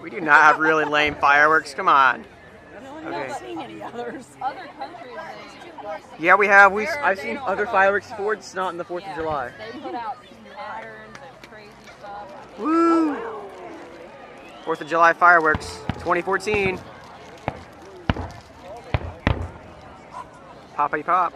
We do not have really lame fireworks. Come on. I haven't seen any others. Other countries, Yeah, we have. I've seen other fireworks before. It's not in the 4th of July. they put out patterns and crazy stuff. Woo! 4th of July fireworks, 2014. Poppity pop.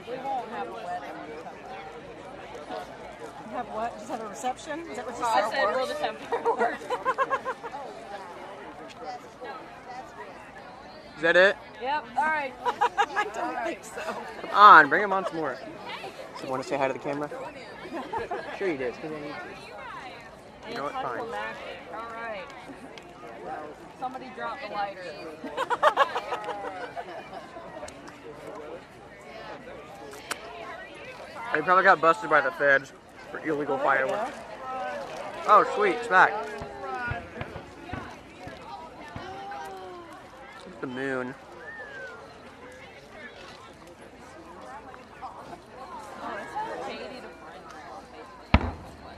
We won't have a wedding. You have what? Just have a reception? Is that what you I said? said we'll just have fireworks. Is that it? Yep, alright. I don't think so. Come on, bring them on some more. So you want to say hi to the camera? Sure you did. It's 'cause I need to. You know what? Fine. Alright. Somebody dropped the lighter. They probably got busted by the feds for illegal fireworks. Oh, sweet. It's back. It's the moon.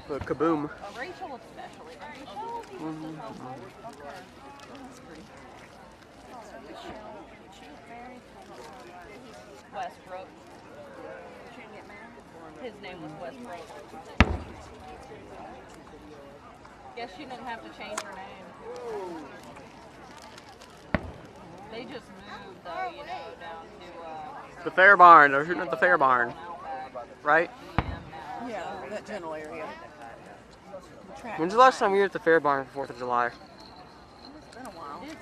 The kaboom. Rachel especially. Westbrook. His name was Westbrook. Guess she didn't have to change her name. They just moved, though, you know, down to The fair barn. They're shooting at the fair barn. Right? Yeah, that general area. When's the last time we were at the fair barn for 4th of July? It's been a while. It's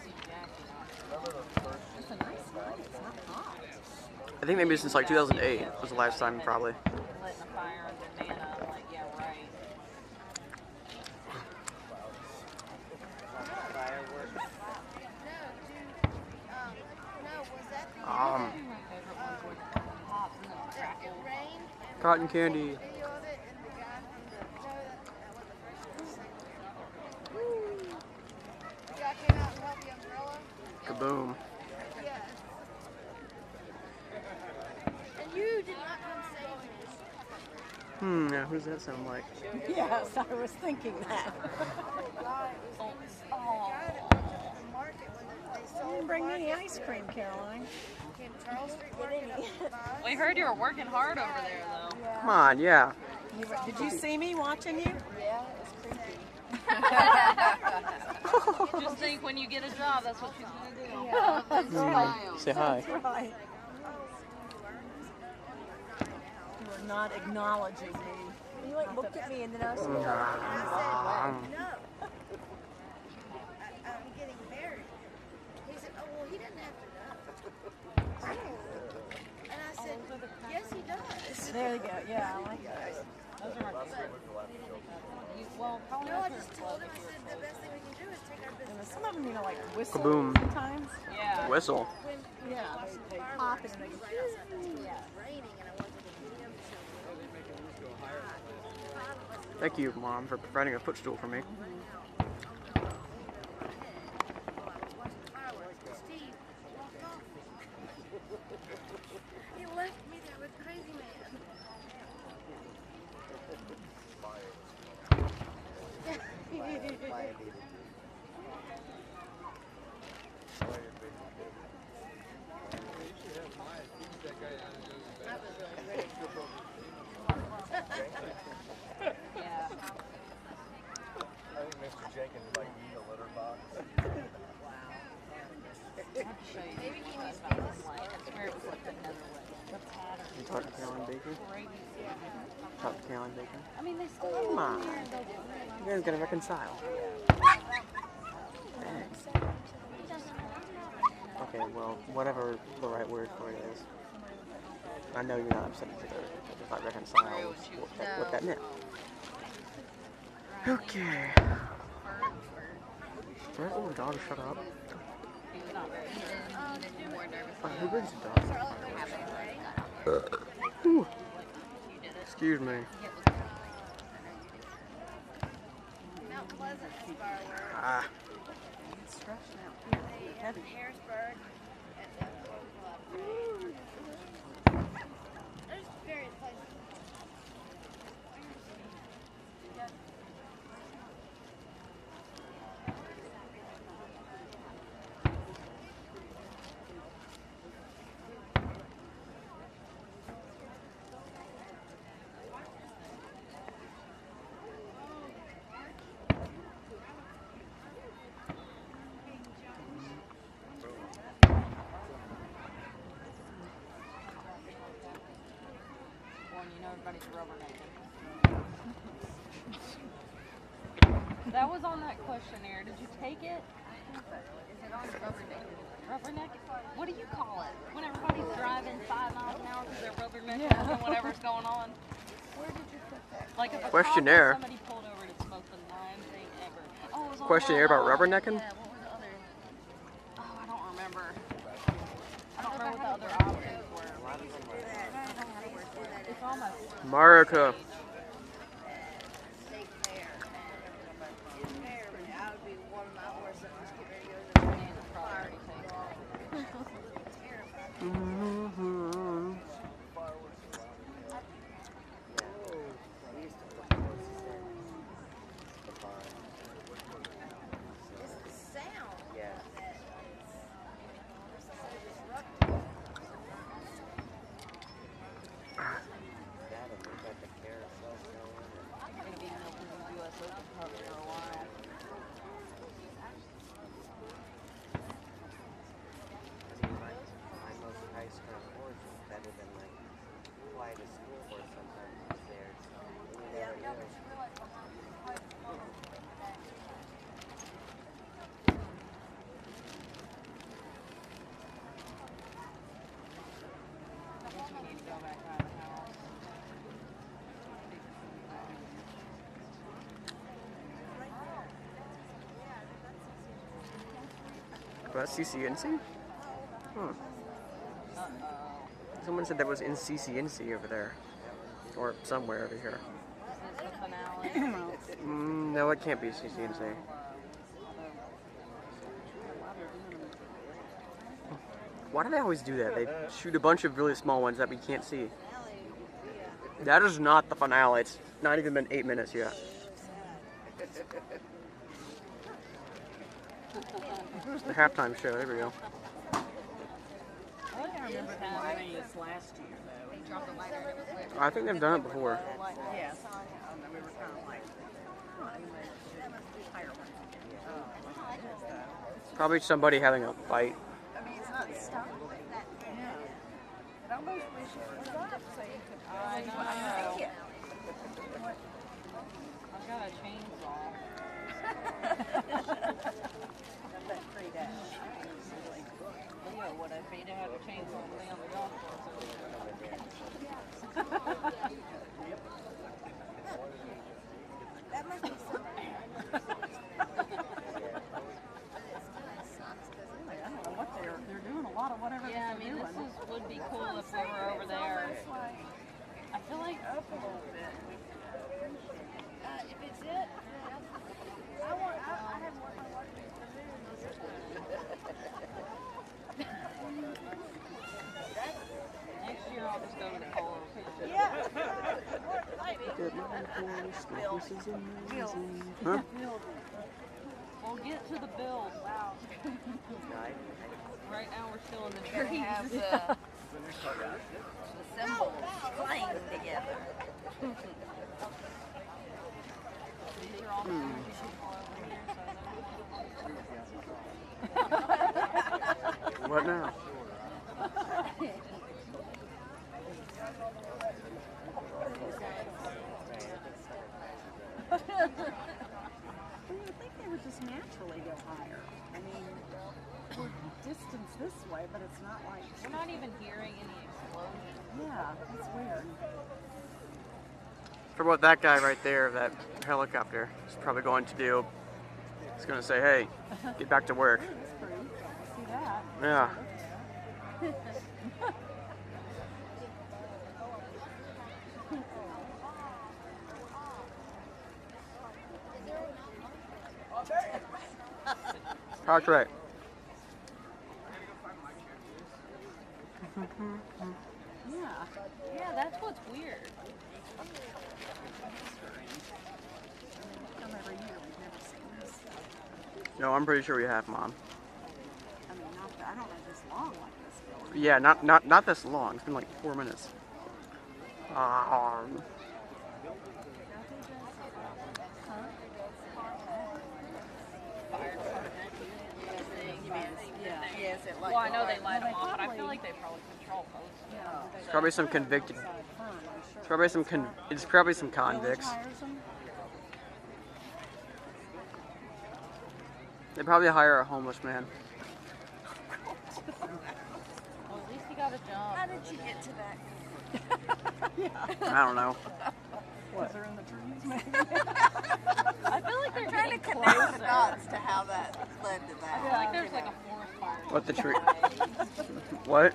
a nice night. It's not hot. I think maybe since like 2008 was the last time, probably. lighting a fire under Nana. I'm like, yeah, right. Cotton candy. Kaboom. And you did not come save me. Yeah, who does that sound like? Yes, I was thinking that. You didn't bring me any ice cream, Caroline. We heard you were working hard over there, though. Come on, yeah. Did you see me watching you? Yeah, it's creepy. Just think when you get a job, that's what she's going to do. Yeah. That's right. Say hi. That's right. You were not acknowledging me. You like looked at me and then I was Mm. and I said, no. I'm getting married. He said, oh, well, he doesn't have to know. And I said, yes, he does. There you go. Yeah, I like that. Well, No, I just told him, I said, the best thing we can do is take our business. Some of them, like whistle Kaboom. sometimes. yeah. Whistle. When Yeah, they pop and they right outside the school, it was raining, and I wanted to get him to. Thank you, Mom, for providing a footstool for me. Steve walked off. He left me there with Crazy Man. Yeah. I think Mr. Jenkins might need a litter box. Maybe he needs I swear it was like the Netherlands. The pattern. You talking to Caroline Baker? Crazy. Talk to Caroline Baker. I mean, they still Come on. here and they do. You guys gonna reconcile. Thanks. Okay, well, whatever the right word for it is. I know you're not upset with her. If I reconcile what that meant. Okay. Where's the little dog? Shut up. Who brings the dog? Ooh. Excuse me. Mount Pleasant is fireworks. Ah. Harrisburg. everybody's rubbernecking. That was on that questionnaire. Did you take it? Is it on rubbernecking? Rubberneck? What do you call it? When everybody's driving 5 miles an hour because they're rubbernecking and whatever's going on. Where did you put that? Like if a Questionnaire. cop or somebody pulled over to smoke the 9th thing ever. Oh, it was on Questionnaire about rubbernecking? Yeah, what were the other? Oh, I don't remember. I don't remember what the other options were. It's almost. America. State fair. Fair, but I would be one of my horses that was getting ready to go to the fire. It's the sound that is so disruptive. I'm going to be milking the U.S. Open Cup for a while. I think you need to go back out of the house. About CCNC? Huh. Uh-oh. Someone said that was in CCNC over there. Or somewhere over here. Is this the finale? No, it can't be CCNC. Why do they always do that? They shoot a bunch of really small ones that we can't see. That is not the finale. It's not even been 8 minutes yet. It's the halftime show. There we go. I think I remember them doing this last year, though. They dropped the lighter and it was lit. I think they've done it before. Yes. And we were kind of like, oh, anyway, higher one. Probably somebody having a fight. I mean, it's not stopping. Yeah. It almost wish it was up so you could I know. see it. I've got a chainsaw. That free dash. Leo would have paid to have a chainsaw to lay on the golf course. That must be something. I don't know what they're doing a lot of whatever Yeah, I they're mean, doing. this would be cool if we were over there. I feel like Up a little bit. If it's it, I have more fun watching next year I'll just go to the polo field. Yeah. Huh? We'll get to the build. Wow. Right now we're still in the trees. have the symbols playing together. These are all the things you can pull over here. What now? Well, you would think they would just naturally go higher. I mean, we're distanced this way, but it's not like. We're not even hearing any explosions. Yeah, it's weird. For what that guy right there, that helicopter, is probably going to do, he's going to say, hey, get back to work. That's pretty. I see that. Yeah. That's right. Yeah. Yeah, that's what's weird. Come every year, we've never seen this. No, I'm pretty sure we have, Mom. I mean, I don't know this long like this going. Yeah, not this long. It's been like 4 minutes. Yeah. is it like? Well, I know they garden? light them They off, but I probably- feel like they probably control most of them. It's probably some convicted. Side firm, I'm sure. It's probably some it's probably some Village convicts. hires them. They probably hire a homeless man. Well, at least he got a job. How did you get to that? I don't know. Because they're in the trees, maybe. I feel like they're Trying to getting connect closer. the dots to how that led to I that. feel like there's like a forest fire. What the tree? Pinehurst What?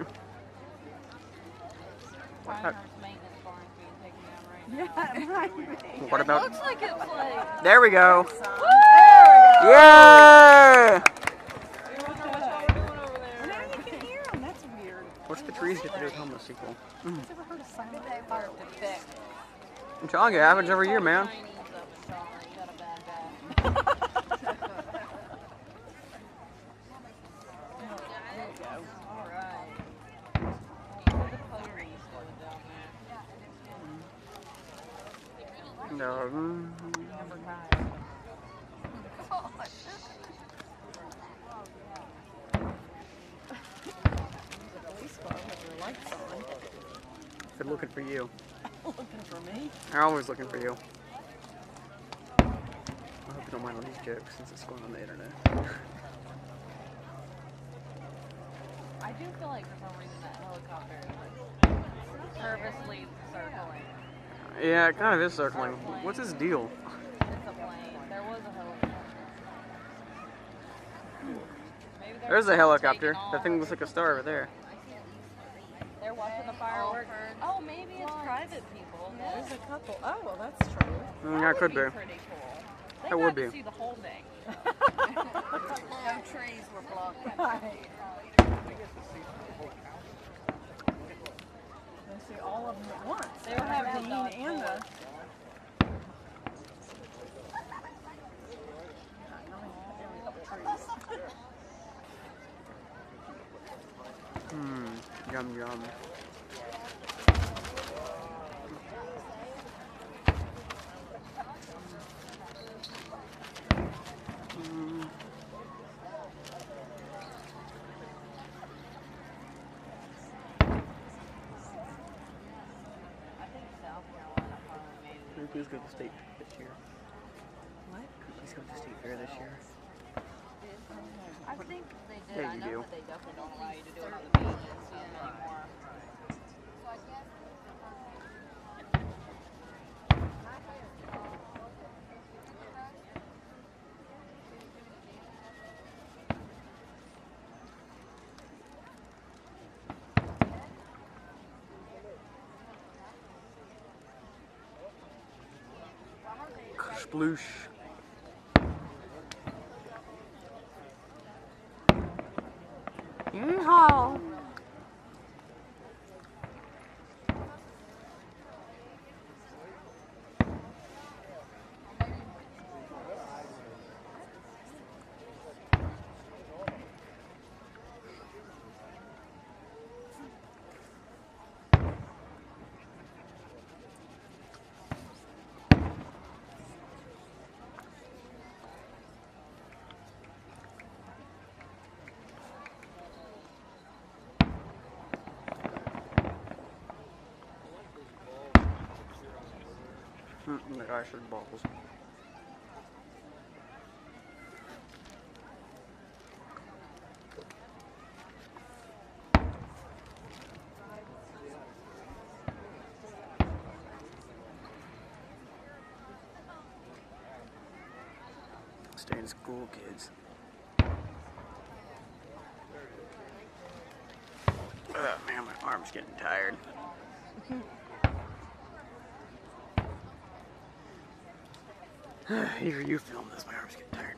maintenance barn's being taken down right now. Yeah, it might be. What It about? looks like it's like. There we go. There Yeah! What y'all doing over we go. there? Now you can hear them. That's weird. What's the trees get to do with homeless people? Have you ever heard of silent? I'm telling you, it happens every year, man. Chinese up in Charlotte. You got a bad back. All right. The police were down there. No. Number 5. Police car with their lights on. They're looking for you. Looking for me. They're always looking for you. I hope you don't mind all these jokes since it's going on the internet. I do feel like for some reason that helicopter is like purposely circling. Yeah, it kind of is circling. What's his deal? It's a plane. There was a helicopter. Maybe they're There's a helicopter. taking That off. thing looks like a star over there. They're watching the fireworks. Oh, maybe it's private people. There's a couple. Oh, well, that's true. That could be. Pretty cool. They That got would to be. see the whole thing. No trees were blocking. Right. They see all of them at once. They were having a Dean dog and the. pull. Yum yum. I think South Carolina probably made it. Maybe please go to the state this year. What? Please go to the state fair this year. I think they did. Yeah, I you know do. that they definitely don't allow you to do it on the beach and stuff anymore. Sploosh. Yeehaw. The guy should balls. Stay in school, kids. Man, my arm's getting tired. Either you film this, my arm's getting tired.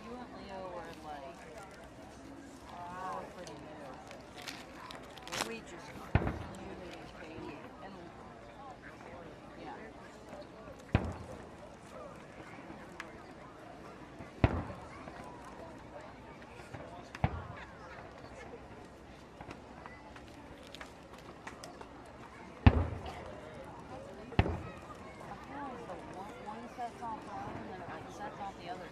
You and Leo were like, pretty new. We just And yeah. One sets off one and then it sets off the other.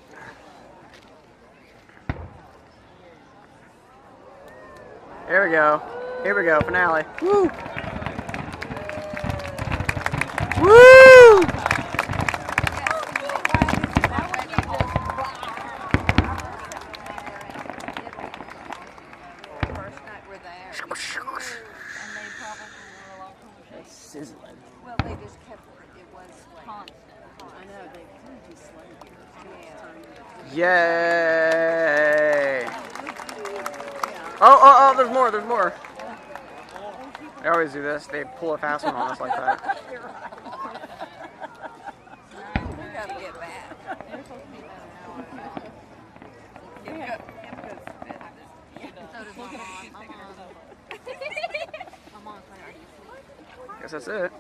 Here we go. Here we go. Finale. Woo! Woo! First night we're there. And they probably were a lot of Sizzling. Well, they just kept it was like constant. I know they kind of do slay here. Yay! Oh, there's more, there's more. They always do this. They pull a fast one on us like that. we gotta get back. So does my mom. My mom's like, Guess that's it.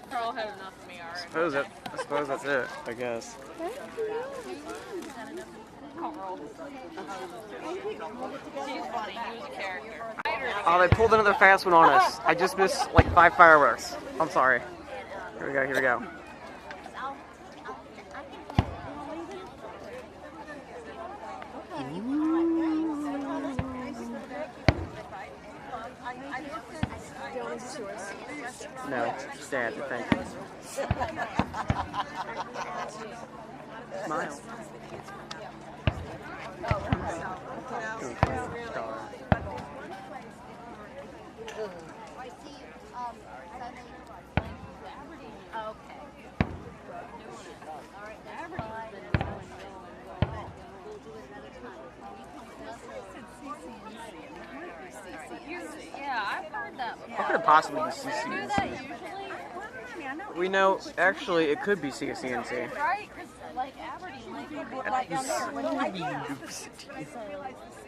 Carl had enough of me already. I suppose that's it, I guess. Carl. She's funny. He was a character. Oh, they pulled another fast one on us. I just missed like 5 fireworks. I'm sorry. Here we go, here we go. No, sad, thank you. Smile. Yeah, I've heard that before. How could it possibly be Do that CCNC? usually, We know, actually, it could be CCNC. right? Because like Aberdeen, like down there.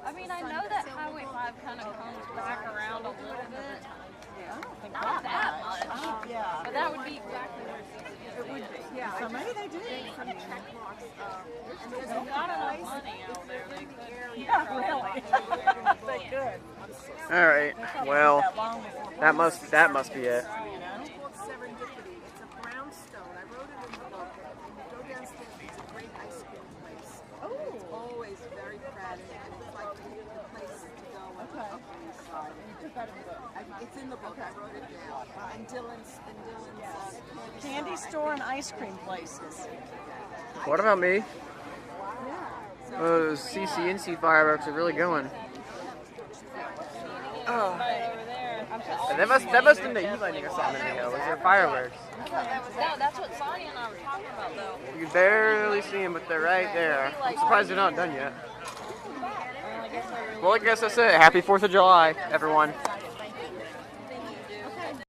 I mean, I know that Highway 5 kind of comes back around a little bit. Not that much. Yeah. But that would be exactly where CCNC is. Yeah. So maybe they do. Some check marks. There's not enough money out there. They could. Yeah, really. They could. All right. Well, that must be it. It's called Serendipity. It's a brownstone. I wrote it in the book. When you go downstairs, it's a great ice cream place. Oh. It's always very crowded, and it's like the place to go when the company's started. You put that in the book. It's in the book. I wrote it down. And Dylan's candy store and ice cream places. What about me? Those CCNC fireworks are really going. Oh. That must have been the e-lighting or something, you know. Was there fireworks? No, that's what Sonia and I were talking about, though. You can barely see them, but they're right there. I'm surprised they're not done yet. Well, I guess that's it. Happy 4th of July, everyone.